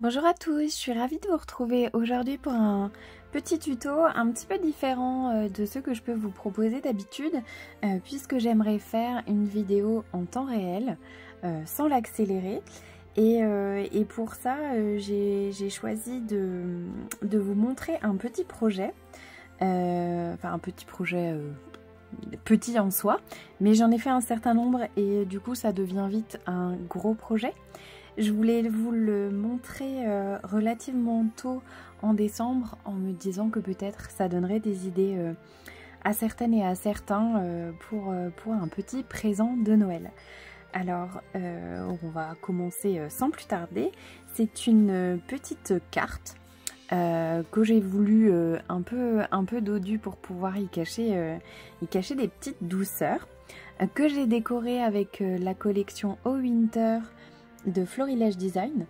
Bonjour à tous, je suis ravie de vous retrouver aujourd'hui pour un petit tuto un petit peu différent de ce que je peux vous proposer d'habitude puisque j'aimerais faire une vidéo en temps réel sans l'accélérer et pour ça j'ai choisi de vous montrer un petit projet, enfin un petit projet petit en soi, mais j'en ai fait un certain nombre et du coup ça devient vite un gros projet. Je voulais vous le montrer relativement tôt en décembre en me disant que peut-être ça donnerait des idées à certaines et à certains pour un petit présent de Noël. Alors on va commencer sans plus tarder. C'est une petite carte que j'ai voulu un peu dodue pour pouvoir y cacher des petites douceurs que j'ai décorée avec la collection Au Winter de Florilège Design.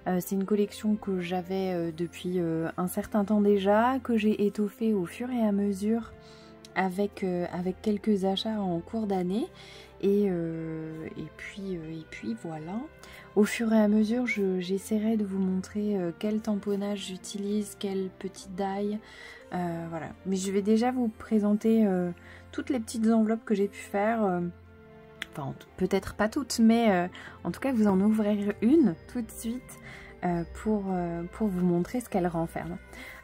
C'est une collection que j'avais depuis un certain temps déjà, que j'ai étoffée au fur et à mesure avec quelques achats en cours d'année et puis voilà. Au fur et à mesure j'essaierai de vous montrer quel tamponnage j'utilise, quelle petite die, voilà. Mais je vais déjà vous présenter toutes les petites enveloppes que j'ai pu faire. Enfin, peut-être pas toutes, mais en tout cas vous en ouvrirez une tout de suite pour vous montrer ce qu'elle renferme.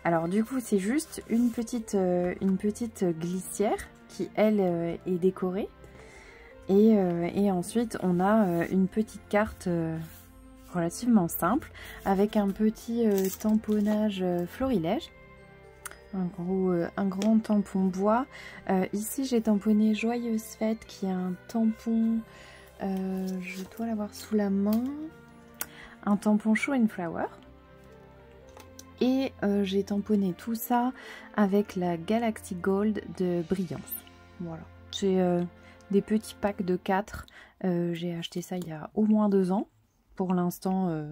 Alors du coup c'est juste une petite glissière qui elle est décorée et ensuite on a une petite carte relativement simple avec un petit tamponnage florilège. Un grand tampon bois. Ici j'ai tamponné Joyeuse Fête qui est un tampon, je dois l'avoir sous la main, un tampon Show and Flower. Et j'ai tamponné tout ça avec la Galaxy Gold de Brillance. Voilà, c'est des petits packs de 4. J'ai acheté ça il y a au moins 2 ans. Pour l'instant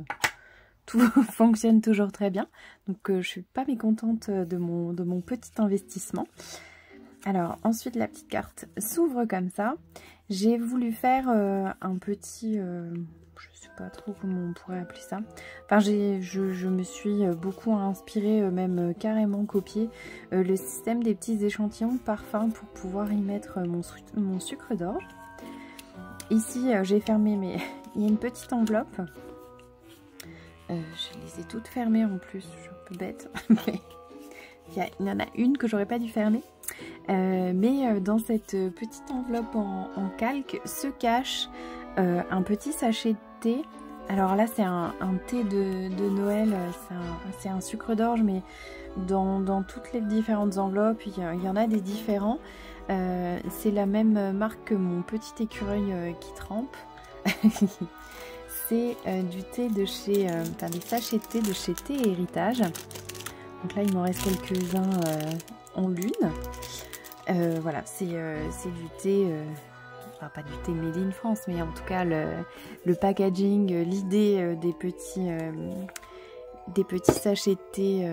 tout fonctionne toujours très bien, donc je suis pas mécontente de mon petit investissement. Alors ensuite la petite carte s'ouvre comme ça. J'ai voulu faire un petit, je sais pas trop comment on pourrait appeler ça. Enfin je me suis beaucoup inspirée, même carrément copié le système des petits échantillons de parfum pour pouvoir y mettre mon sucre d'orge. Ici j'ai fermé, mais il y a une petite enveloppe. Je les ai toutes fermées en plus, je suis un peu bête, mais il y en a une que j'aurais pas dû fermer. Mais dans cette petite enveloppe en calque se cache un petit sachet de thé. Alors là c'est un thé de Noël, c'est un sucre d'orge, mais dans toutes les différentes enveloppes, il y en a des différents. C'est la même marque que mon petit écureuil qui trempe. C'est du thé de chez, enfin des sachets de thé de chez Thé Héritage. Donc là il m'en reste quelques-uns en lune. Voilà, c'est du thé, enfin pas du thé made in France, mais en tout cas le packaging, l'idée des petits sachets de thé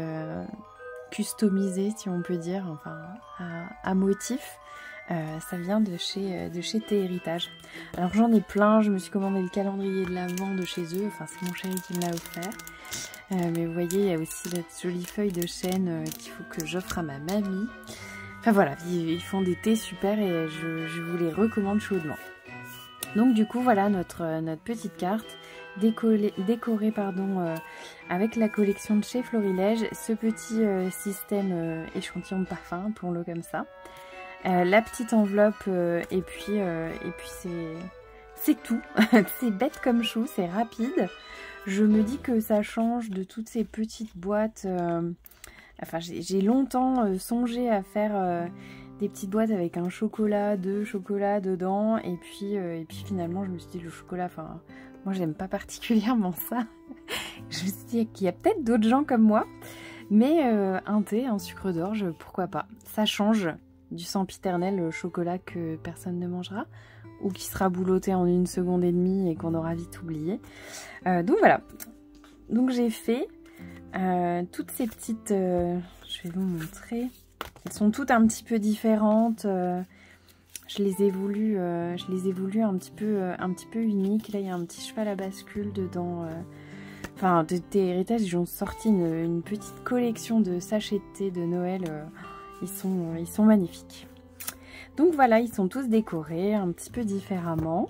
customisés, si on peut dire, enfin à motif. Ça vient de chez Thé Héritage. Alors j'en ai plein, je me suis commandé le calendrier de l'Avent de chez eux, enfin c'est mon chéri qui me l'a offert. Mais vous voyez, il y a aussi cette jolie feuille de chêne qu'il faut que j'offre à ma mamie. Enfin voilà, ils font des thés super et je vous les recommande chaudement. Donc du coup voilà notre petite carte décorée pardon, avec la collection de chez Florilège, ce petit système échantillon de parfum, appelons-le comme ça. La petite enveloppe et puis c'est tout. C'est bête comme chou, c'est rapide. Je me dis que ça change de toutes ces petites boîtes. Enfin j'ai longtemps songé à faire des petites boîtes avec un chocolat, 2 chocolats dedans et puis finalement je me suis dit le chocolat, enfin moi j'aime pas particulièrement ça. Je me suis dit qu'il y a peut-être d'autres gens comme moi, mais un thé, un sucre d'orge, pourquoi pas. Ça change du sempiternel chocolat que personne ne mangera ou qui sera boulotté en 1 seconde et demie et qu'on aura vite oublié. Donc voilà, donc j'ai fait toutes ces petites, je vais vous montrer, elles sont toutes un petit peu différentes. Je les ai voulu un petit peu uniques. Là il y a un petit cheval à bascule dedans. enfin de thé héritage, ils ont sorti une petite collection de sachets de thé de Noël. Ils sont magnifiques. Donc voilà, ils sont tous décorés un petit peu différemment.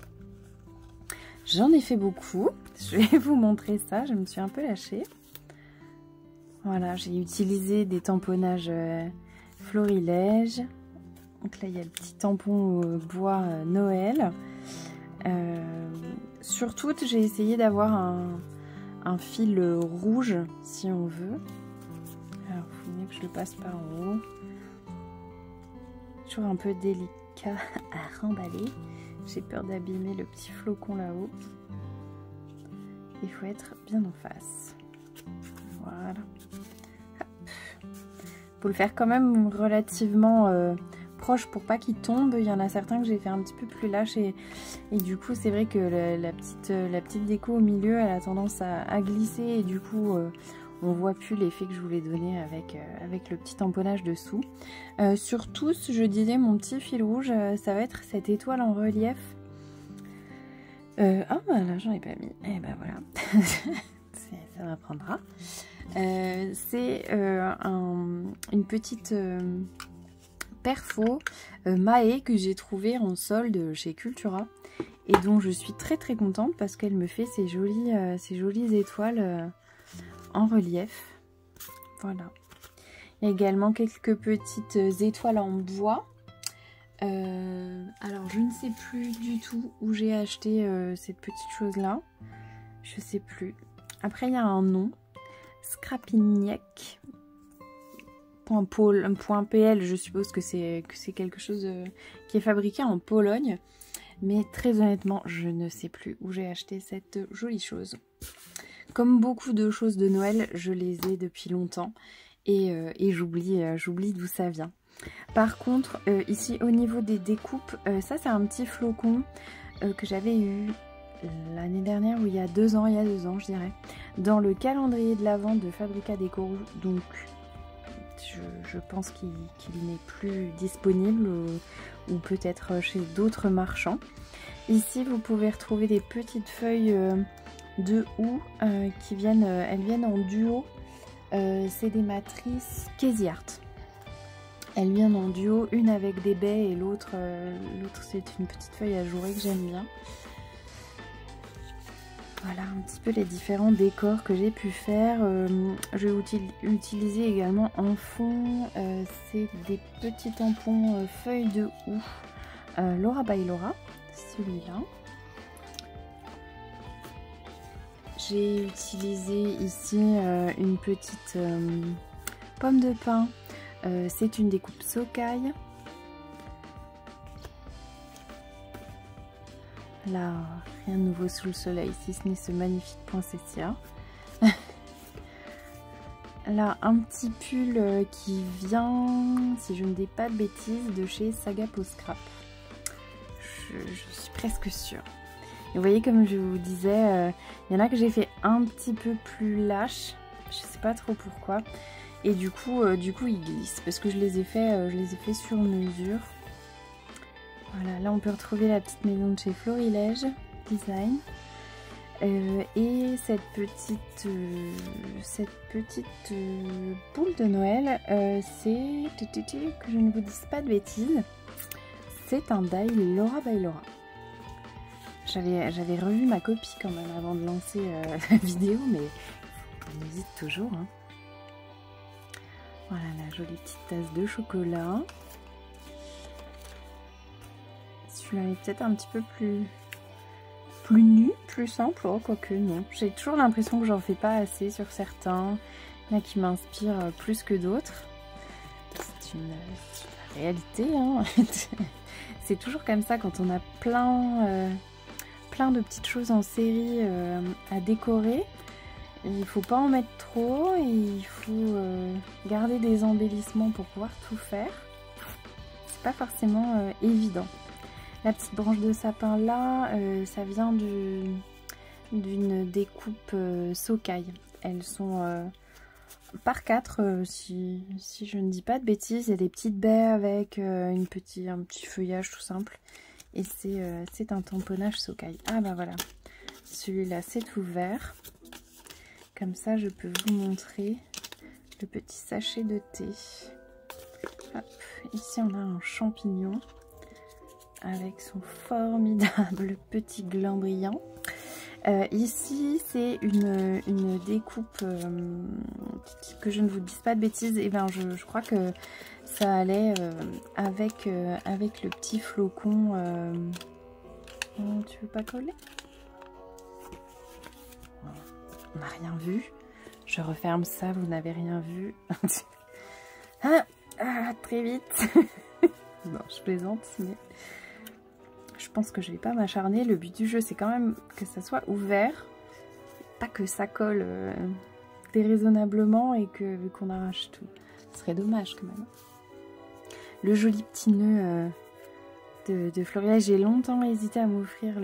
J'en ai fait beaucoup. Je vais vous montrer ça. Je me suis un peu lâchée. Voilà, j'ai utilisé des tamponnages florilèges. Donc là, il y a le petit tampon bois Noël. Sur toutes, j'ai essayé d'avoir un fil rouge, si on veut. Alors, il faut mieux que je le passe par en haut. Toujours un peu délicat à remballer. J'ai peur d'abîmer le petit flocon là-haut. Il faut être bien en face. Voilà. Faut le faire quand même relativement proche pour pas qu'il tombe. Il y en a certains que j'ai fait un petit peu plus lâche et du coup c'est vrai que la petite déco au milieu elle a tendance à glisser et du coup on voit plus l'effet que je voulais donner avec le petit tamponnage dessous. Sur tous, je disais mon petit fil rouge, ça va être cette étoile en relief. Ah bah là j'en ai pas mis, et ben voilà, ça m'apprendra. C'est une petite perfo Mahé que j'ai trouvé en solde chez Cultura et dont je suis très contente parce qu'elle me fait ces jolies étoiles en relief. Voilà. Il y a également quelques petites étoiles en bois. Alors je ne sais plus du tout où j'ai acheté cette petite chose là. Je sais plus. Après il y a un nom. Scrapignac. .pl, je suppose que c'est quelque chose qui est fabriqué en Pologne. Mais très honnêtement, je ne sais plus où j'ai acheté cette jolie chose. Comme beaucoup de choses de Noël, je les ai depuis longtemps et j'oublie d'où ça vient. Par contre, ici au niveau des découpes, ça c'est un petit flocon que j'avais eu l'année dernière ou il y a 2 ans, je dirais, dans le calendrier de l'Avent de Fabrica Déco. Donc je pense qu'il n'est plus disponible ou peut-être chez d'autres marchands. Ici vous pouvez retrouver des petites feuilles de houx qui viennent, elles viennent en duo. C'est des matrices Casey Art. Elles viennent en duo, une avec des baies et l'autre c'est une petite feuille ajourée que j'aime bien. Voilà un petit peu les différents décors que j'ai pu faire. Je vais utiliser également en fond, c'est des petits tampons feuilles de houx Laura by Laura, celui-là. J'ai utilisé ici une petite pomme de pin. C'est une découpe Sokai. Là, rien de nouveau sous le soleil, si ce n'est ce magnifique poinsettia. Là, un petit pull qui vient, si je ne dis pas de bêtises, de chez Saga Peau Scrap. Je suis presque sûre. Et vous voyez, comme je vous disais, il y en a que j'ai fait un petit peu plus lâche. Je sais pas trop pourquoi. Et du coup ils glissent parce que je les ai fait sur mesure. Voilà, là on peut retrouver la petite maison de chez Florilège Design. Et cette petite boule de Noël, c'est, que je ne vous dise pas de bêtises, c'est un die Laura by Laura. J'avais revu ma copie quand même avant de lancer la vidéo, mais on hésite toujours. Hein. Voilà la jolie petite tasse de chocolat. Celui-là est peut-être un petit peu plus nu, plus simple, oh, quoique non. J'ai toujours l'impression que j'en fais pas assez sur certains. Il y en a qui m'inspirent plus que d'autres. C'est une réalité, hein. C'est toujours comme ça quand on a plein de petites choses en série à décorer. Il faut pas en mettre trop et il faut garder des embellissements pour pouvoir tout faire. C'est pas forcément évident. La petite branche de sapin là, ça vient d'une découpe Sokai. Elles sont par 4, si je ne dis pas de bêtises. Il y a des petites baies avec un petit feuillage tout simple. Et c'est un tamponnage Sokai. Ah bah voilà, celui-là c'est ouvert. Comme ça, je peux vous montrer le petit sachet de thé. Hop. Ici, on a un champignon avec son formidable petit gland brillant. Ici, c'est une découpe, que je ne vous dise pas de bêtises. Et ben, je crois que ça allait avec le petit flocon. Tu veux pas coller? On n'a rien vu. Je referme ça, vous n'avez rien vu. Très vite. Non, je plaisante, mais je pense que je vais pas m'acharner. Le but du jeu, c'est quand même que ça soit ouvert, pas que ça colle déraisonnablement et qu'on arrache tout. Ce serait dommage quand même. Le joli petit nœud de Floria. J'ai longtemps hésité à m'offrir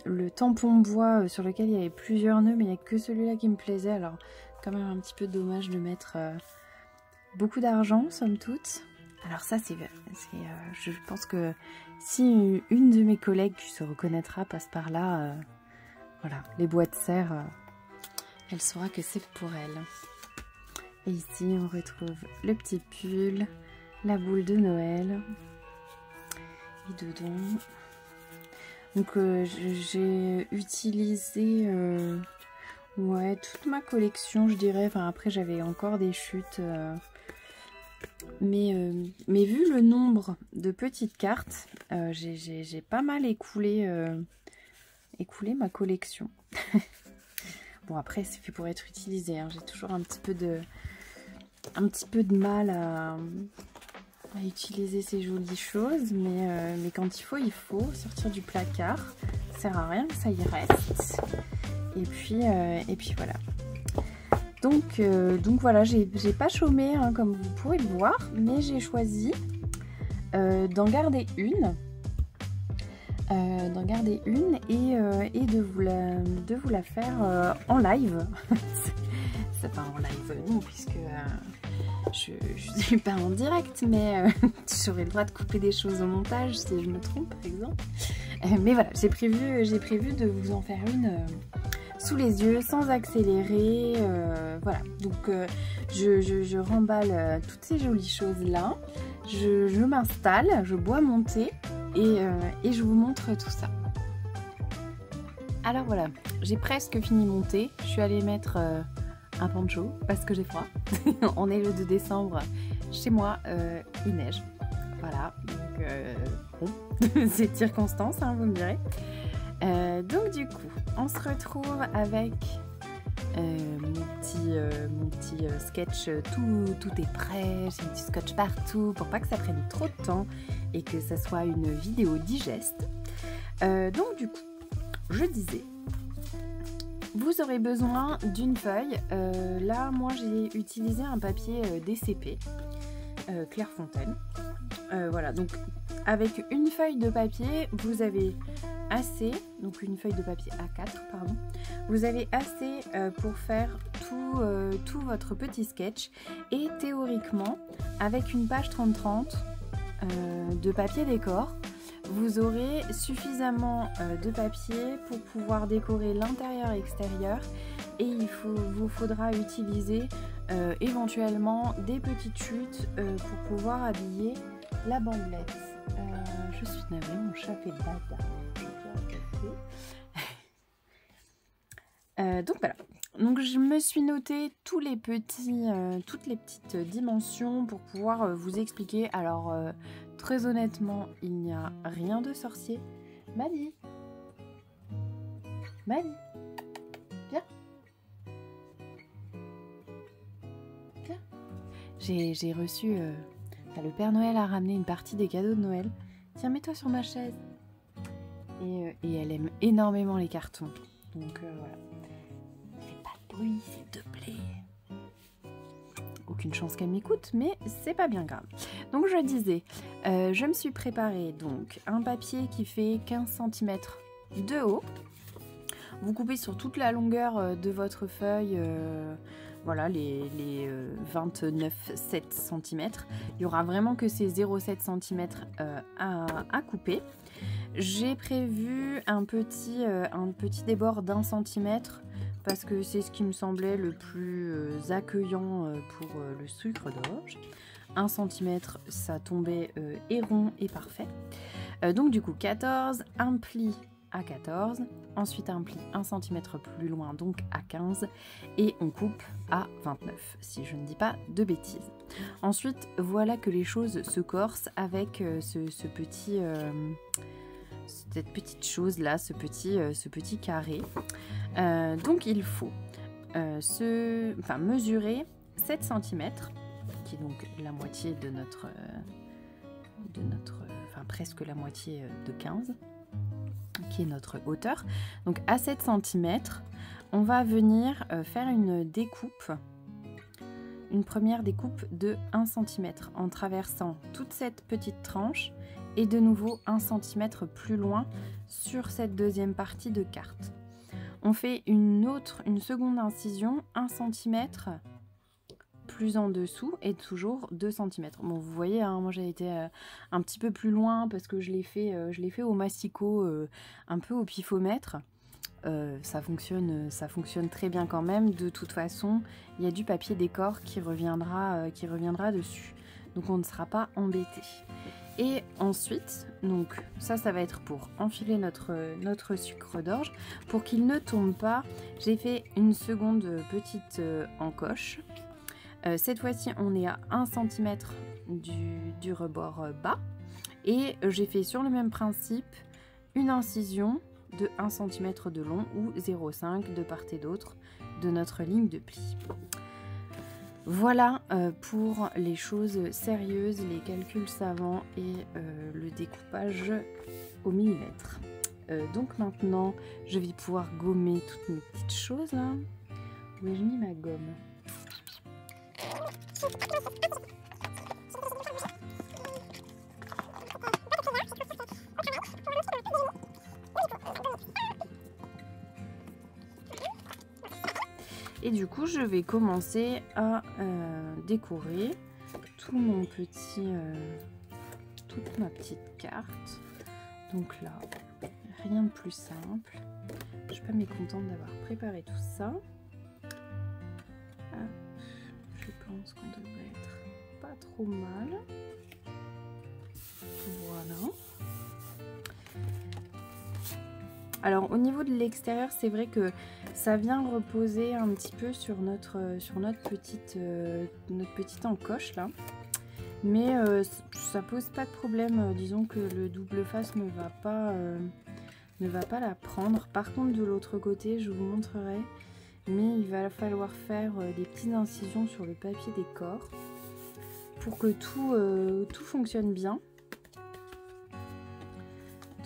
le tampon bois sur lequel il y avait plusieurs nœuds, mais il n'y a que celui-là qui me plaisait. Alors, quand même un petit peu dommage de mettre beaucoup d'argent, somme toute. Alors ça, je pense que si une de mes collègues qui se reconnaîtra passe par là, voilà, les bois de serre, elle saura que c'est pour elle. Et ici, on retrouve le petit pull, la boule de Noël, et dedans. Donc j'ai utilisé ouais, toute ma collection, je dirais. Enfin, après, j'avais encore des chutes. Mais vu le nombre de petites cartes, j'ai pas mal écoulé ma collection. Bon, après, c'est fait pour être utilisé. Hein. J'ai toujours un petit peu de mal à utiliser ces jolies choses. Mais quand il faut sortir du placard. Ça sert à rien que ça y reste. Et puis voilà. Donc voilà, j'ai pas chômé hein, comme vous pouvez le voir, mais j'ai choisi d'en garder une. Et de vous la faire en live. C'est pas en live non, puisque je suis pas en direct, mais j'aurai le droit de couper des choses au montage si je me trompe par exemple. Mais voilà, j'ai prévu de vous en faire une sous les yeux, sans accélérer, voilà. Donc je remballe toutes ces jolies choses là, je m'installe, je bois mon thé et je vous montre tout ça. Alors voilà, j'ai presque fini mon thé, je suis allée mettre un poncho parce que j'ai froid. On est le 2 décembre, chez moi il neige, voilà, donc bon, c'est de circonstance, hein, vous me direz. Donc du coup, on se retrouve avec mon petit sketch, tout est prêt, j'ai mis du scotch partout pour pas que ça prenne trop de temps et que ça soit une vidéo digeste. Donc du coup, je disais, vous aurez besoin d'une feuille. Là, moi j'ai utilisé un papier DCP Clairefontaine. Voilà, donc avec une feuille de papier, vous avez assez, donc une feuille de papier A4, pardon, vous avez assez pour faire tout votre petit sketch. Et théoriquement, avec une page 30-30 de papier décor, vous aurez suffisamment de papier pour pouvoir décorer l'intérieur et l'extérieur. Et vous faudra utiliser éventuellement des petites chutes pour pouvoir habiller la bandelette. Je suis navrée, mon chat fait bada. Donc voilà, donc je me suis noté toutes les petites dimensions pour pouvoir vous expliquer. Alors très honnêtement, il n'y a rien de sorcier. Mali, viens. J'ai reçu, le Père Noël a ramené une partie des cadeaux de Noël. Tiens, mets-toi sur ma chaise. Et elle aime énormément les cartons. Donc voilà. Fais pas de bruit, s'il te plaît. Aucune chance qu'elle m'écoute, mais c'est pas bien grave. Donc je disais, je me suis préparé donc un papier qui fait 15 cm de haut. Vous coupez sur toute la longueur de votre feuille. voilà, les 29,7 cm. Il y aura vraiment que ces 0,7 cm à couper. J'ai prévu un petit débord d'1 centimètre parce que c'est ce qui me semblait le plus accueillant pour le sucre d'orge. 1 cm, ça tombait et rond et parfait. Donc du coup 14, un pli à 14, ensuite un pli 1 cm plus loin, donc à 15, et on coupe à 29, si je ne dis pas de bêtises. Ensuite, voilà que les choses se corsent avec cette petite chose là, ce petit carré. Donc il faut mesurer 7 cm, qui est donc la moitié de notre presque la moitié de 15, qui est notre hauteur. Donc à 7 cm, on va venir faire une première découpe de 1 cm en traversant toute cette petite tranche et de nouveau 1 cm plus loin sur cette deuxième partie de carte. On fait une seconde incision 1 cm plus en dessous et toujours 2 cm. Bon, vous voyez, hein, moi j'ai été un petit peu plus loin parce que je l'ai fait au massicot, un peu au pifomètre. Ça fonctionne très bien quand même. De toute façon, il y a du papier décor qui reviendra dessus. Donc on ne sera pas embêté. Et ensuite, donc ça va être pour enfiler notre sucre d'orge. Pour qu'il ne tombe pas, j'ai fait une seconde petite encoche. Cette fois-ci, on est à 1 cm du rebord bas. Et j'ai fait sur le même principe une incision de 1 cm de long ou 0,5 de part et d'autre de notre ligne de pli. Voilà pour les choses sérieuses, les calculs savants et le découpage au millimètre. Donc maintenant, je vais pouvoir gommer toutes mes petites choses là. Où ai-je mis ma gomme ? Et du coup, je vais commencer à décorer toute ma petite carte. Donc là, rien de plus simple. Je suis pas mécontente d'avoir préparé tout ça. Hop, je pense qu'on devrait être pas trop mal. Voilà. Alors au niveau de l'extérieur, c'est vrai que ça vient reposer un petit peu sur notre petite encoche là. Mais ça pose pas de problème. Disons que le double face ne va pas la prendre. Par contre de l'autre côté, je vous montrerai. Mais il va falloir faire des petites incisions sur le papier décor pour que tout fonctionne bien.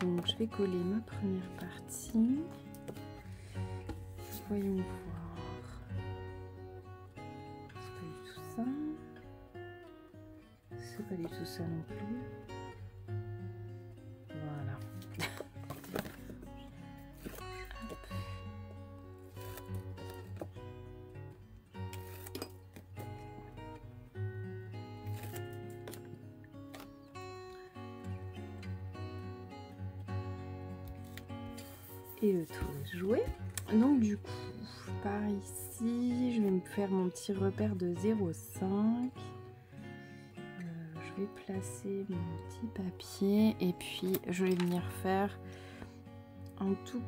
Donc je vais coller ma première partie. Voyons voir. C'est pas du tout ça. C'est pas du tout ça non plus. Voilà. Et le tour est joué. Donc du coup, par ici, je vais me faire mon petit repère de 0,5. Je vais placer mon petit papier et puis je vais venir faire une toute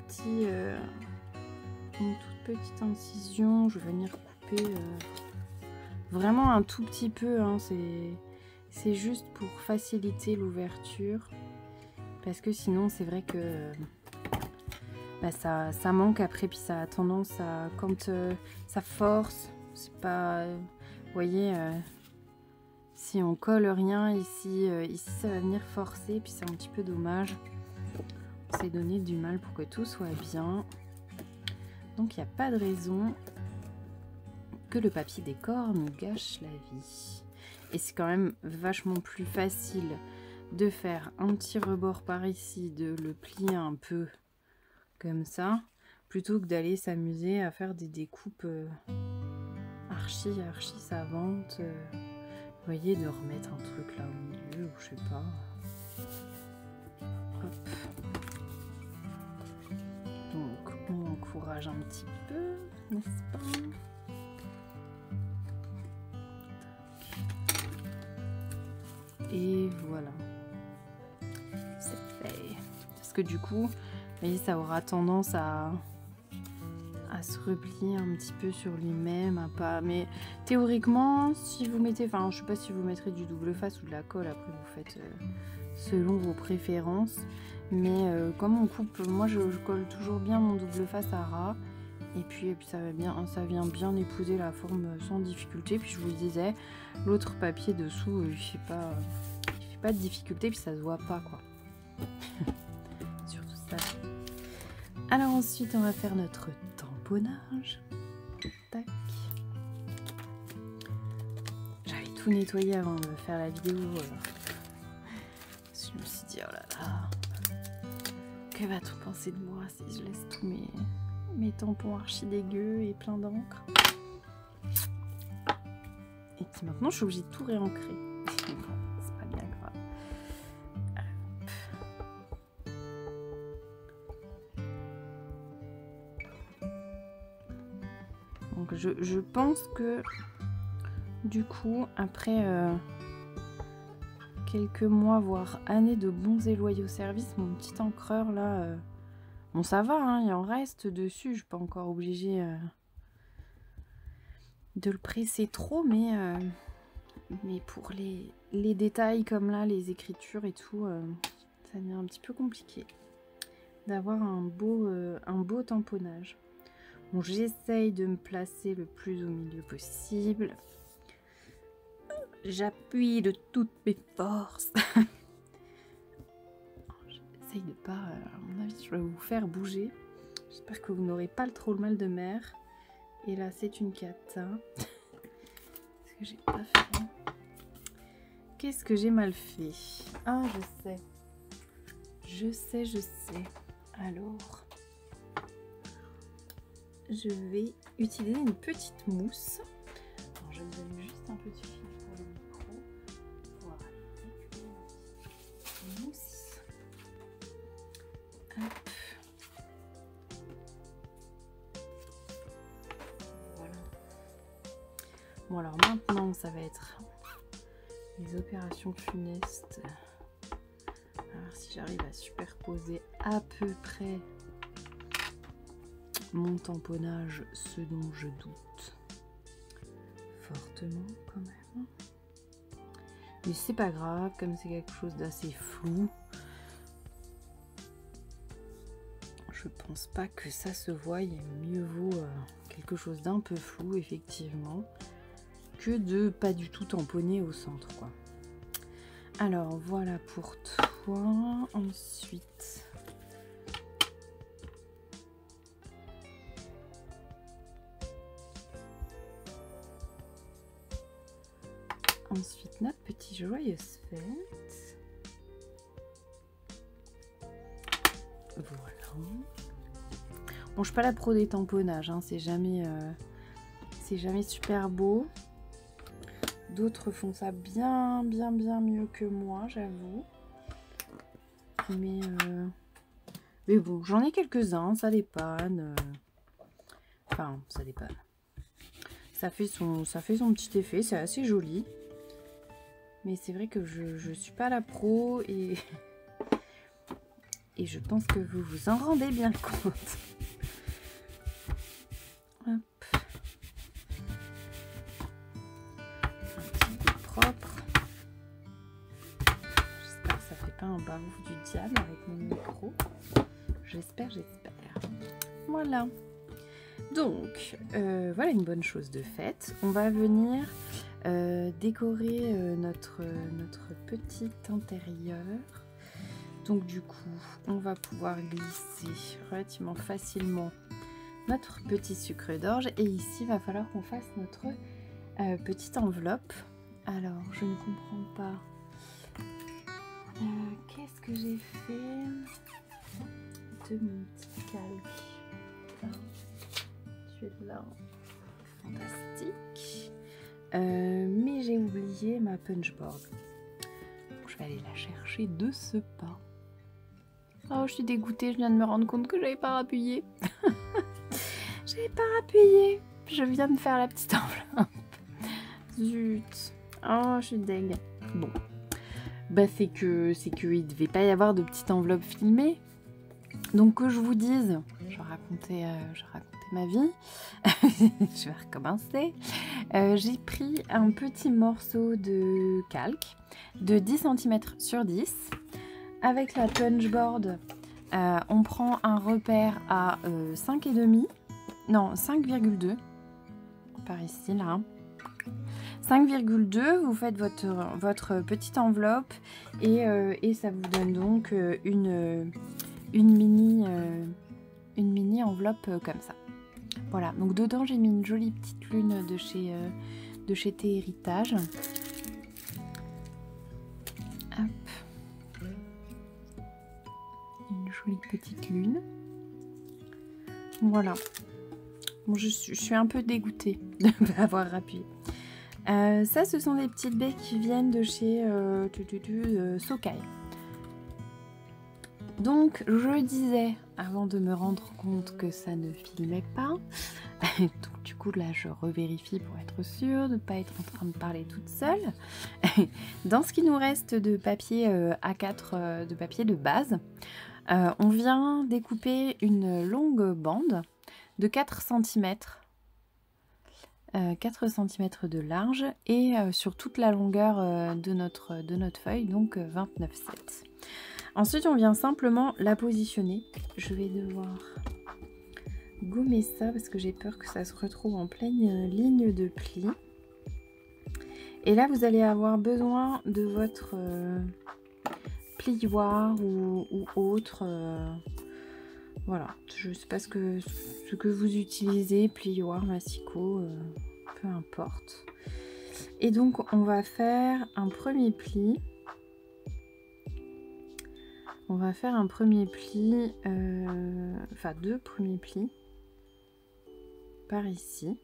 petite incision. Je vais venir couper vraiment un tout petit peu, hein, c'est juste pour faciliter l'ouverture parce que sinon c'est vrai que ça manque après, puis ça a tendance à, quand ça force, c'est pas, vous voyez, si on colle rien ici, ça va venir forcer, puis c'est un petit peu dommage. On s'est donné du mal pour que tout soit bien. Donc il n'y a pas de raison que le papier décor nous gâche la vie. Et c'est quand même vachement plus facile de faire un petit rebord par ici, de le plier un peu comme ça, plutôt que d'aller s'amuser à faire des découpes archi savante. Vous voyez, de remettre un truc là au milieu, ou je sais pas. Hop. Donc on encourage un petit peu, n'est-ce pas? Et voilà. C'est fait. Parce que du coup, vous voyez, ça aura tendance à se replier un petit peu sur lui-même, à pas. Mais théoriquement, si vous mettez, enfin, je sais pas si vous mettrez du double face ou de la colle. Après, vous faites selon vos préférences. Mais comme on coupe, moi, je colle toujours bien mon double face à ras. Et puis ça vient bien épouser la forme sans difficulté. Puis je vous le disais, l'autre papier dessous, il fait pas de difficulté, puis ça se voit pas, quoi. Surtout ça. Alors ensuite, on va faire notre tamponnage. Tac. J'avais tout nettoyé avant de faire la vidéo. Je me suis dit, oh là là, que va-t-on penser de moi si je laisse tous mes tampons archi dégueux et plein d'encre. Et puis maintenant, je suis obligée de tout réancrer. Bon, c'est pas bien grave. Donc je pense que du coup, après quelques mois, voire années de bons et loyaux services, mon petit encreur là, bon ça va, hein, il en reste dessus, je suis pas encore obligée de le presser trop, mais pour les détails comme là, les écritures et tout, ça devient un petit peu compliqué d'avoir un beau tamponnage. Bon, j'essaye de me placer le plus au milieu possible. J'appuie de toutes mes forces. J'essaye de pas, à mon avis, je vais vous faire bouger. J'espère que vous n'aurez pas trop le mal de mer. Et là, c'est une cata. Parce que j'ai pas fait. Qu'est-ce que j'ai mal fait? Ah, je sais. Alors, je vais utiliser une petite mousse. Alors, je vais vous donner juste un petit fil pour le micro. Voilà. Mousse. Hop. Voilà. Bon, alors maintenant, ça va être les opérations funestes. Alors, si j'arrive à superposer à peu près mon tamponnage, ce dont je doute fortement quand même. Mais c'est pas grave, comme c'est quelque chose d'assez flou, je pense pas que ça se voie. Mieux vaut quelque chose d'un peu flou, effectivement, que de pas du tout tamponner au centre, quoi. Alors voilà pour toi. Ensuite, notre petit joyeuse fête. Voilà. Bon, je suis pas la pro des tamponnages, hein, c'est jamais super beau. D'autres font ça bien mieux que moi, j'avoue. Mais bon, j'en ai quelques-uns, ça dépanne. Enfin, ça dépanne. Ça fait son petit effet, c'est assez joli. Mais c'est vrai que je suis pas la pro et je pense que vous vous en rendez bien compte. Hop. Un petit peu propre. J'espère que ça fait pas un barouf du diable avec mon micro. J'espère. Voilà. Donc, voilà une bonne chose de faite. On va venir décorer notre petit intérieur. Donc du coup, on va pouvoir glisser relativement facilement notre petit sucre d'orge. Et ici, il va falloir qu'on fasse notre petite enveloppe. Alors, je ne comprends pas. Qu'est-ce que j'ai fait de mon petit calque? Tu es là. fantastique. Mais j'ai oublié ma punchboard. Donc, je vais aller la chercher de ce pas. Oh, je suis dégoûtée, je viens de me rendre compte que j'avais pas appuyé. J'avais pas appuyé. Je viens de faire la petite enveloppe. Zut. Oh, je suis deg. Bon. Bah, c'est que il devait pas y avoir de petite enveloppe filmée. Donc, que je vous dise, je racontais ma vie. Je vais recommencer. J'ai pris un petit morceau de calque de 10 cm sur 10. Avec la punchboard, on prend un repère à 5,5. Non, 5,2. Par ici, là. 5,2, vous faites votre petite enveloppe et ça vous donne donc une mini enveloppe comme ça. Voilà, donc dedans j'ai mis une jolie petite lune de chez Thé-Héritage. Hop. Une jolie petite lune. Voilà. Bon, je suis un peu dégoûtée de ne pas avoir appuyé. Ça, ce sont des petites baies qui viennent de chez Sokai. Donc, je disais, avant de me rendre compte que ça ne filmait pas, donc du coup, là, je revérifie pour être sûre de ne pas être en train de parler toute seule. Dans ce qui nous reste de papier A4, de papier de base, on vient découper une longue bande de 4 cm. 4 cm de large et sur toute la longueur de notre feuille, donc 29,7. Ensuite, on vient simplement la positionner. Je vais devoir gommer ça parce que j'ai peur que ça se retrouve en pleine ligne de pli. Et là, vous allez avoir besoin de votre plioir ou autre. Voilà, je ne sais pas ce que vous utilisez, plioir, massicot, peu importe. Et donc, on va faire un premier pli. On va faire un premier pli, enfin 2 premiers plis par ici.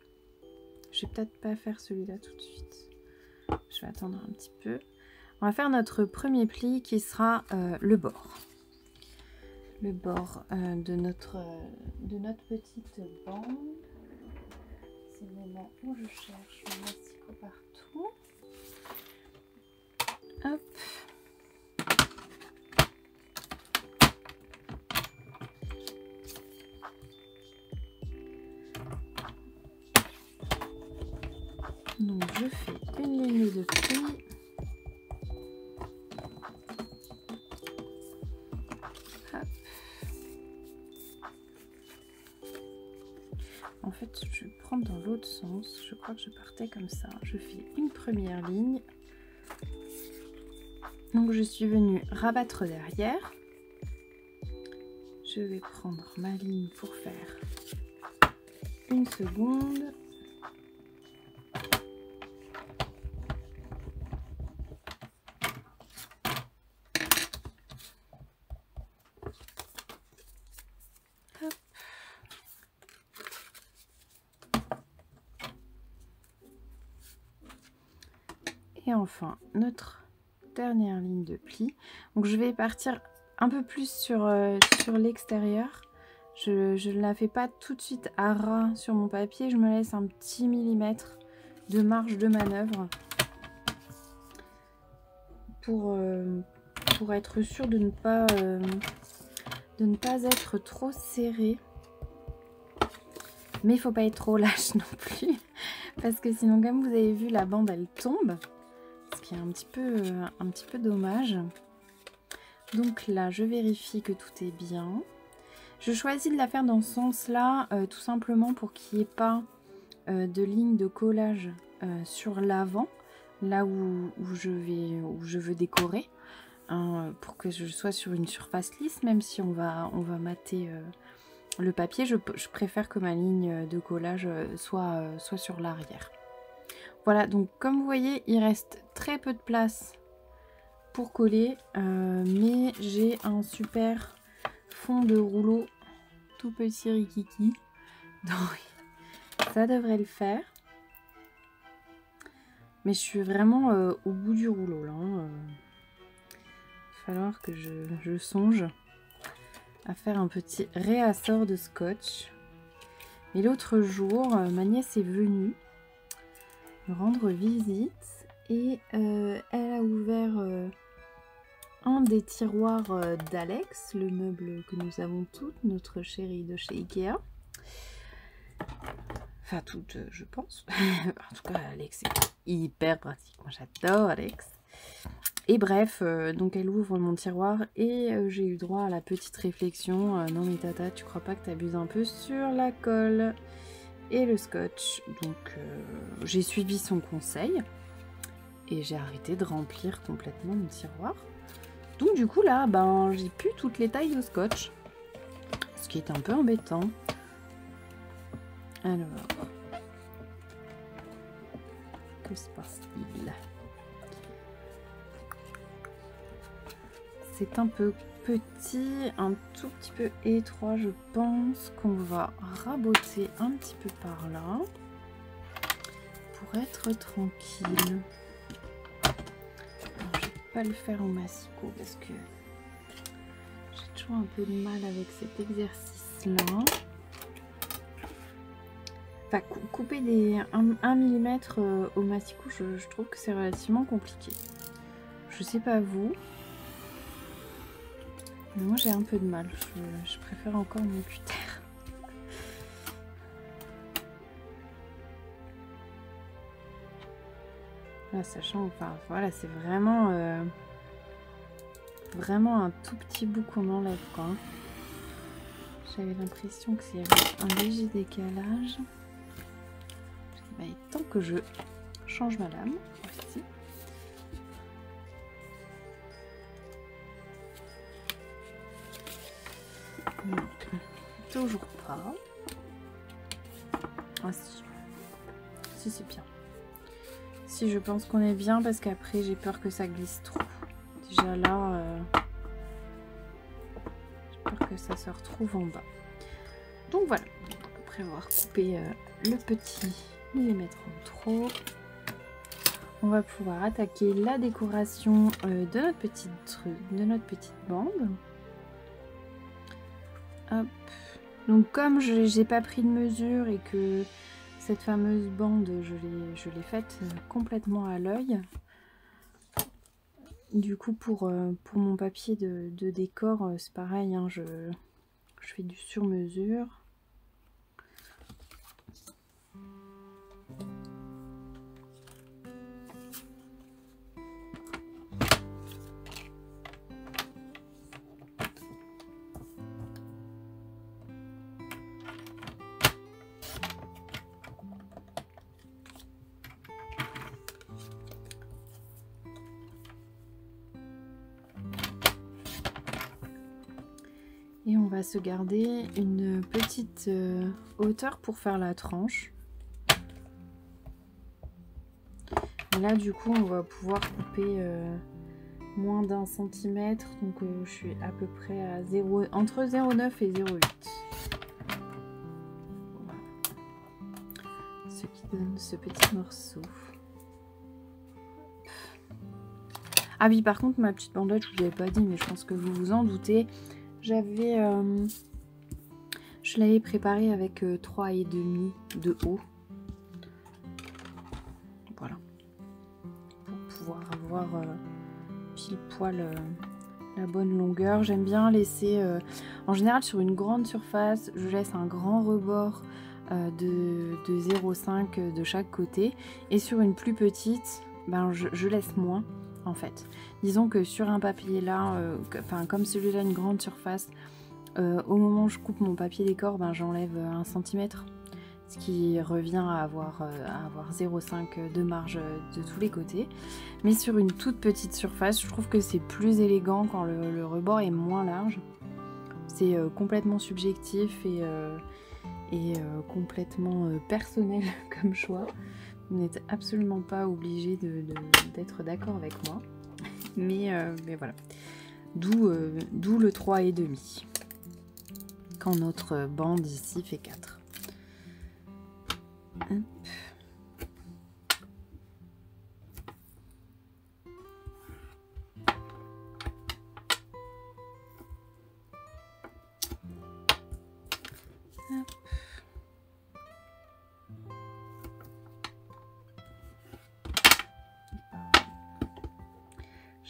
Je vais peut-être pas faire celui-là tout de suite. Je vais attendre un petit peu. On va faire notre premier pli qui sera le bord. Le bord de notre petite bande. C'est le moment où je cherche mon massicot partout. Hop. Donc je fais une ligne de pli. Hop. En fait, je vais prendre dans l'autre sens. Je crois que je partais comme ça. Je fais une première ligne. Donc je suis venue rabattre derrière. Je vais prendre ma ligne pour faire une seconde. Hop. Et enfin, notre dernière ligne de pli. Donc je vais partir un peu plus sur l'extérieur. Je ne la fais pas tout de suite à ras sur mon papier. Je me laisse un petit millimètre de marge de manœuvre pour être sûr de ne pas être trop serré. Mais il ne faut pas être trop lâche non plus. Parce que sinon, comme vous avez vu, la bande elle tombe. Ce qui est un petit peu dommage. Donc là, je vérifie que tout est bien. Je choisis de la faire dans ce sens-là, tout simplement pour qu'il n'y ait pas de ligne de collage sur l'avant, là où je veux décorer, hein, pour que je sois sur une surface lisse, même si on va mater le papier. Je préfère que ma ligne de collage soit sur l'arrière. Voilà, donc comme vous voyez, il reste très peu de place pour coller, mais j'ai un super fond de rouleau tout petit rikiki, donc ça devrait le faire. Mais je suis vraiment au bout du rouleau là. Il va falloir que je songe à faire un petit réassort de scotch. Et l'autre jour, ma nièce est venue me rendre visite et elle a ouvert un des tiroirs d'Alex, le meuble que nous avons toutes, notre chérie de chez Ikea. Enfin, toutes, je pense. En tout cas, Alex est hyper pratique. Moi, j'adore Alex. Et bref, donc elle ouvre mon tiroir et j'ai eu droit à la petite réflexion. Non mais tata, tu crois pas que t'abuses un peu sur la colle et le scotch? Donc j'ai suivi son conseil et j'ai arrêté de remplir complètement mon tiroir. Donc du coup là, ben j'ai plus toutes les tailles de scotch, ce qui est un peu embêtant. Alors, que se passe-t-il? C'est un peu petit, un tout petit peu étroit. Je pense qu'on va raboter un petit peu par là pour être tranquille. Alors, je vais pas le faire au massicot parce que j'ai toujours un peu de mal avec cet exercice-là. Enfin, couper des 1 mm au massicot, je trouve que c'est relativement compliqué. Je sais pas vous. Mais moi j'ai un peu de mal, je préfère encore mon cutter. Là, sachant, enfin voilà, c'est vraiment vraiment un tout petit bout qu'on enlève quoi. J'avais l'impression qu'il y avait un léger décalage. Il est temps que je change ma lame. Voici. Non, toujours pas. Ah si. Si c'est bien. Si je pense qu'on est bien parce qu'après j'ai peur que ça glisse trop. Déjà là, j'ai peur que ça se retrouve en bas. Donc voilà. Après avoir coupé le petit millimètre en trop, on va pouvoir attaquer la décoration de notre petite bande. Hop. Donc comme je n'ai pas pris de mesure et que cette fameuse bande je l'ai faite complètement à l'œil, du coup pour mon papier de décor c'est pareil, hein, je fais du sur mesure. Et on va se garder une petite hauteur pour faire la tranche. Et là du coup on va pouvoir couper moins d'1 centimètre. Donc je suis à peu près à entre 0,9 et 0,8. Voilà. Ce qui donne ce petit morceau. Ah oui, par contre ma petite bandelette, je vous l'avais pas dit mais je pense que vous vous en doutez. J'avais, je l'avais préparé avec 3,5 de haut. Voilà. Pour pouvoir avoir pile poil la bonne longueur. J'aime bien laisser, en général sur une grande surface, je laisse un grand rebord de 0,5 de chaque côté. Et sur une plus petite, ben, je laisse moins. En fait, disons que sur un papier là, comme celui-là, une grande surface, au moment où je coupe mon papier décor, ben, j'enlève 1 cm, ce qui revient à avoir 0,5 de marge de tous les côtés. Mais sur une toute petite surface, je trouve que c'est plus élégant quand le rebord est moins large. C'est complètement subjectif et complètement personnel comme choix. Vous n'êtes absolument pas obligé d'être d'accord avec moi. Mais voilà. D'où le 3,5. Quand notre bande ici fait 4. Hop.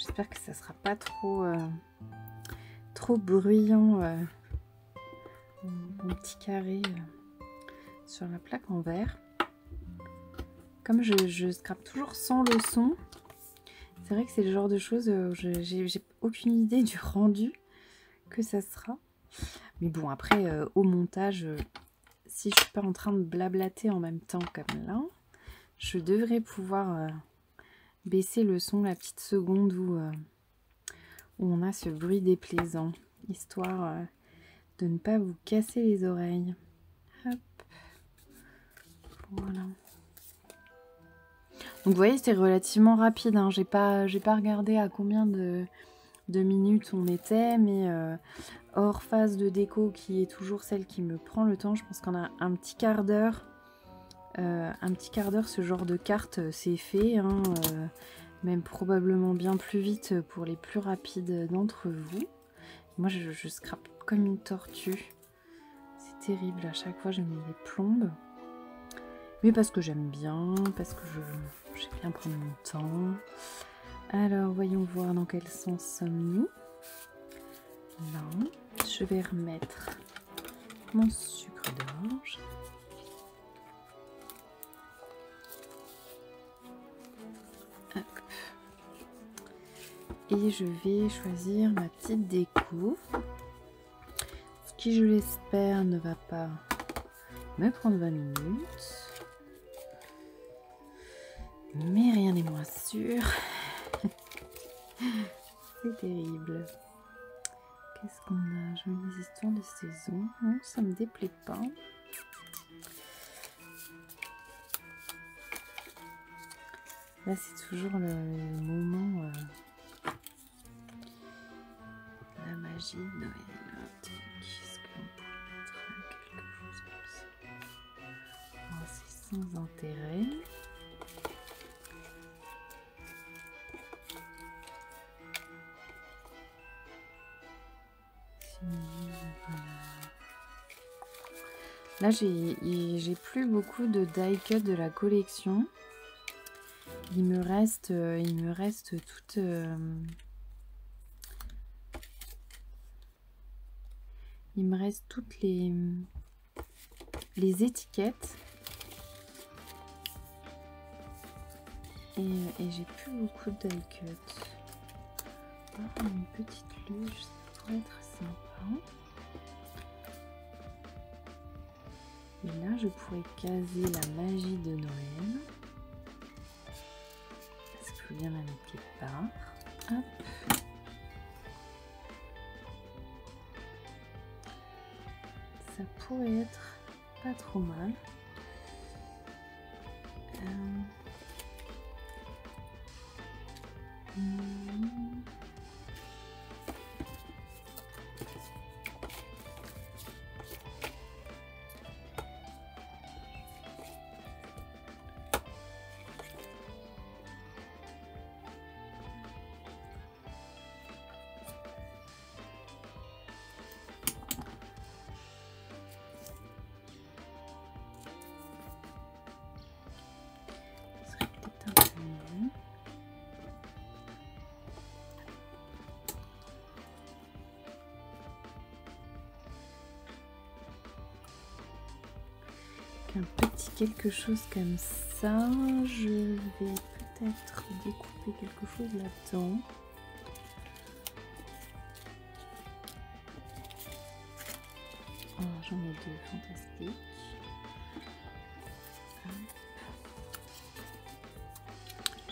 J'espère que ça sera pas trop, trop bruyant. Mon petit carré sur la plaque en verre. Comme je scrape toujours sans le son, c'est vrai que c'est le genre de choses où j'ai aucune idée du rendu que ça sera. Mais bon, après, au montage, si je suis pas en train de blablater en même temps comme là, je devrais pouvoir baisser le son la petite seconde où on a ce bruit déplaisant, histoire de ne pas vous casser les oreilles. Hop. Voilà. Donc vous voyez, c'était relativement rapide, hein. J'ai pas regardé à combien de minutes on était, mais hors phase de déco qui est toujours celle qui me prend le temps, je pense qu'on a un petit quart d'heure. Ce genre de carte c'est fait, hein, même probablement bien plus vite pour les plus rapides d'entre vous. Moi je scrape comme une tortue, c'est terrible, à chaque fois je mets des plombes. Mais parce que j'aime bien, parce que j'aime bien prendre mon temps. Alors, voyons voir dans quel sens sommes-nous. Là, je vais remettre mon sucre d'orge. Hop. Et je vais choisir ma petite déco. Ce qui, je l'espère, ne va pas me prendre 20 minutes. Mais rien n'est moins sûr. C'est terrible. Qu'est-ce qu'on a? Jolies histoires de saison. Non, ça me déplaît pas. Là, c'est toujours le moment. La magie de Noël. Est-ce qu'on pourrait mettre quelque chose comme ça? Oh, c'est sans intérêt. Là, j'ai plus beaucoup de die cut de la collection. Il me reste toutes les étiquettes. Et j'ai plus beaucoup de die cut. Ah, une petite luge, ça pourrait être sympa. Et là, je pourrais caser la magie de Noël. Parce qu'il faut bien la mettre quelque part. Hop. Ça pourrait être pas trop mal. Un petit quelque chose comme ça, je vais peut-être découper quelque chose là-dedans. Oh, j'en ai deux, fantastique.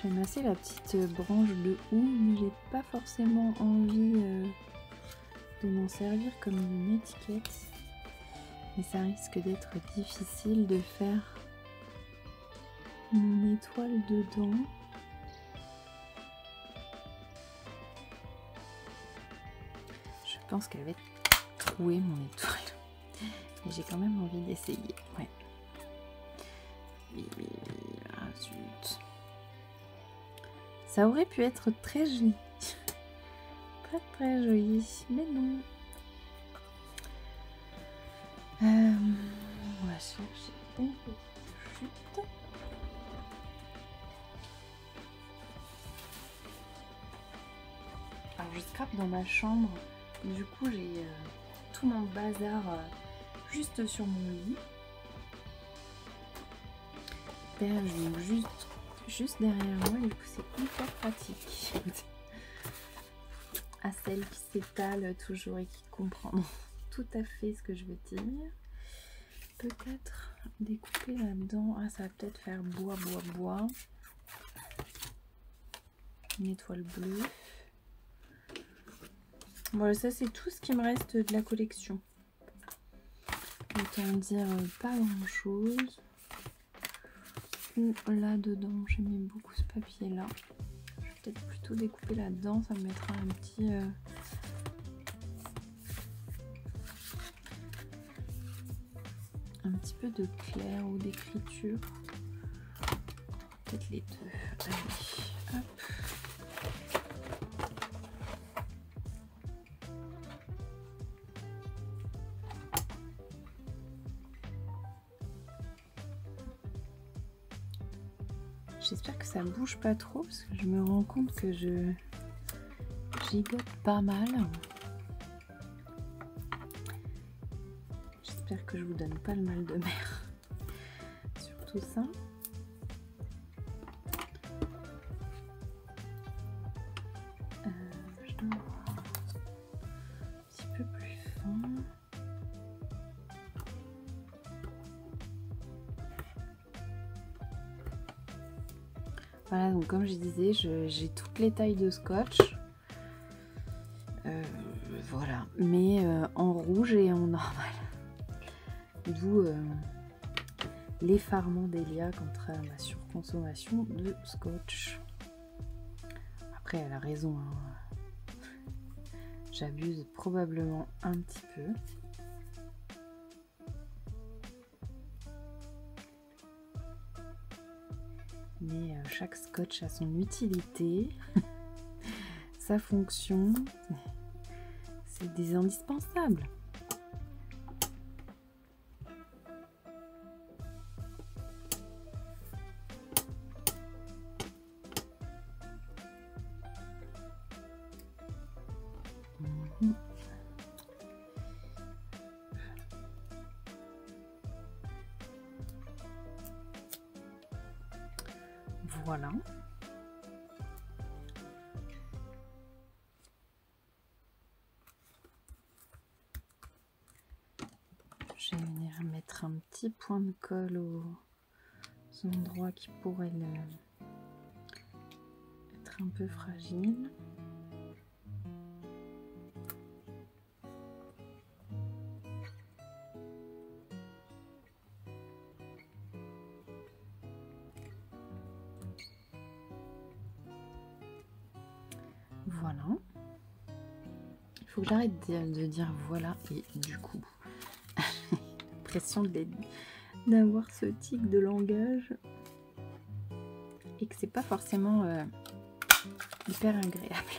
J'aime assez la petite branche de houx, mais j'ai pas forcément envie de m'en servir comme une étiquette. Mais ça risque d'être difficile de faire une étoile dedans. Je pense qu'elle va trouer mon étoile. Mais j'ai quand même envie d'essayer. Ouais. Ah, zut. Ça aurait pu être très joli. Très très joli. Mais non. On va chercher une petite chute. je scrape dans ma chambre. Du coup, j'ai tout mon bazar juste sur mon lit. Derrière, je l'ai juste derrière moi, du coup, c'est hyper pratique. À celle qui s'étale toujours et qui comprend tout à fait ce que je veux dire. Peut-être découper là-dedans. Ah, ça va peut-être faire bois. Une étoile bleue. Voilà, ça c'est tout ce qui me reste de la collection. Autant dire pas grand chose. Là dedans, j'aimais beaucoup ce papier là. Je vais peut-être plutôt découper là-dedans, ça me mettra un petit peu de clair ou d'écriture. Peut-être les deux. Allez, hop. J'espère que ça bouge pas trop parce que je me rends compte que je gigote pas mal. J'espère que je vous donne pas le mal de mer sur tout ça. Je dois avoir un petit peu plus fin. Voilà, donc comme je disais, j'ai toutes les tailles de scotch. Voilà, mais en rouge et en normal. D'où l'effarement d'Elia contre ma surconsommation de scotch. Après, elle a raison, hein. J'abuse probablement un petit peu. Mais chaque scotch a son utilité, sa fonction. C'est des indispensables. Voilà. Je vais venir mettre un petit point de colle aux endroits qui pourraient être un peu fragiles. Voilà. Il faut que j'arrête de dire voilà et du coup. L'impression d'avoir ce tic de langage et que c'est pas forcément hyper agréable.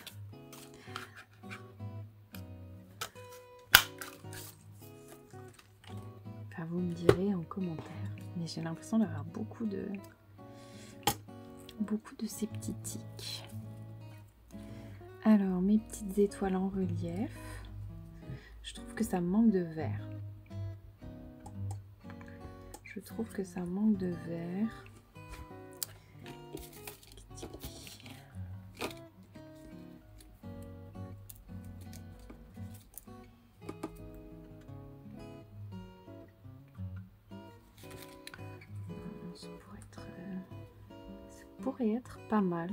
Enfin, vous me direz en commentaire, mais j'ai l'impression d'avoir beaucoup de ces petits tics. Alors, mes petites étoiles en relief, je trouve que ça manque de vert. Je trouve que ça manque de vert. Ça pourrait être pas mal.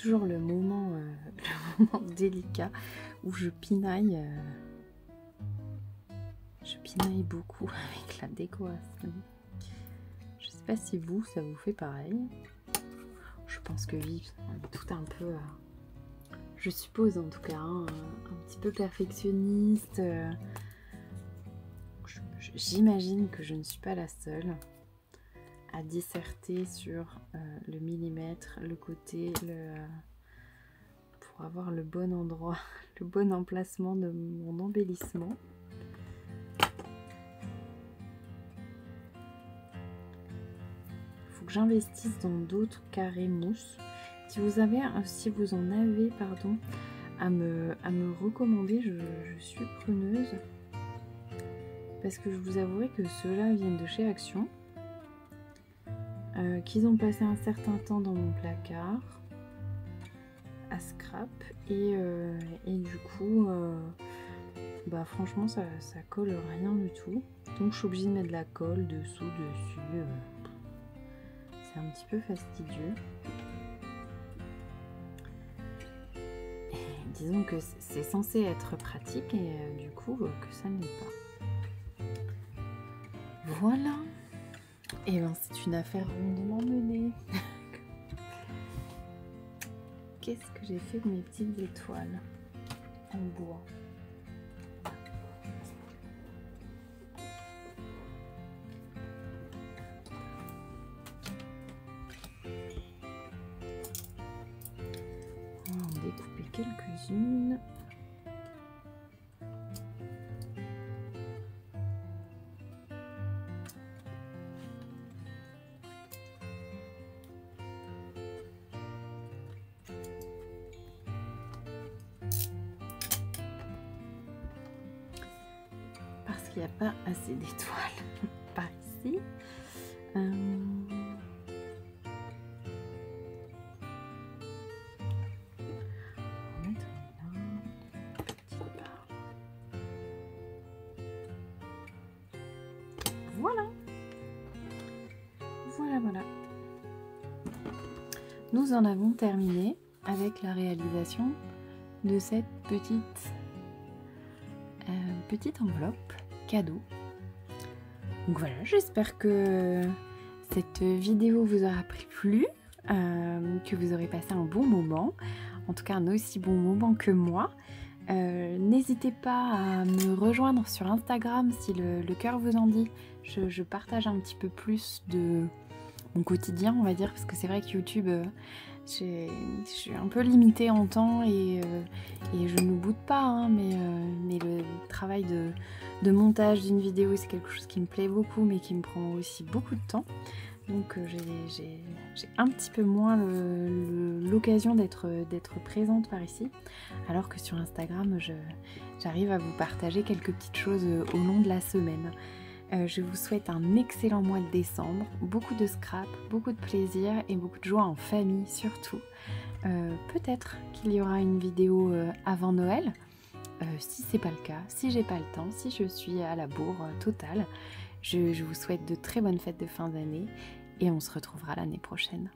Toujours le moment délicat où je pinaille beaucoup avec la décoration. Je sais pas si vous, ça vous fait pareil. Je pense que oui, on est tout un peu, je suppose en tout cas, hein, un petit peu perfectionniste. J'imagine que je ne suis pas la seule à disserter sur le millimètre, le côté, pour pour avoir le bon endroit, le bon emplacement de mon embellissement. Il faut que j'investisse dans d'autres carrés mousse. Si vous en avez, pardon, à me recommander, je suis preneuse. Parce que je vous avouerai que ceux-là viennent de chez Action. Qu'ils ont passé un certain temps dans mon placard à scrap. Et du coup, bah franchement, ça colle rien du tout. Donc je suis obligée de mettre de la colle dessous, dessus. C'est un petit peu fastidieux. Et disons que c'est censé être pratique et du coup que ça ne l'est pas. Voilà. Et ben c'est une affaire rondement menée. Qu'est-ce que j'ai fait de mes petites étoiles en bois? On va en découper quelques-unes. Parce qu'il n'y a pas assez d'étoiles par ici. Voilà. Voilà. Nous en avons terminé avec la réalisation de cette petite enveloppe cadeau. Donc voilà, j'espère que cette vidéo vous aura plu, que vous aurez passé un bon moment, en tout cas un aussi bon moment que moi. N'hésitez pas à me rejoindre sur Instagram si le cœur vous en dit. Je partage un petit peu plus de mon quotidien, on va dire, parce que c'est vrai que YouTube, je suis un peu limitée en temps et je ne boude pas, hein, mais le travail de montage d'une vidéo, c'est quelque chose qui me plaît beaucoup, mais qui me prend aussi beaucoup de temps. Donc j'ai un petit peu moins l'occasion d'être présente par ici, alors que sur Instagram, j'arrive à vous partager quelques petites choses au long de la semaine. Je vous souhaite un excellent mois de décembre, beaucoup de scrap, beaucoup de plaisir et beaucoup de joie en famille surtout. Peut-être qu'il y aura une vidéo avant Noël, si c'est pas le cas, si j'ai pas le temps, si je suis à la bourre totale. Je vous souhaite de très bonnes fêtes de fin d'année et on se retrouvera l'année prochaine.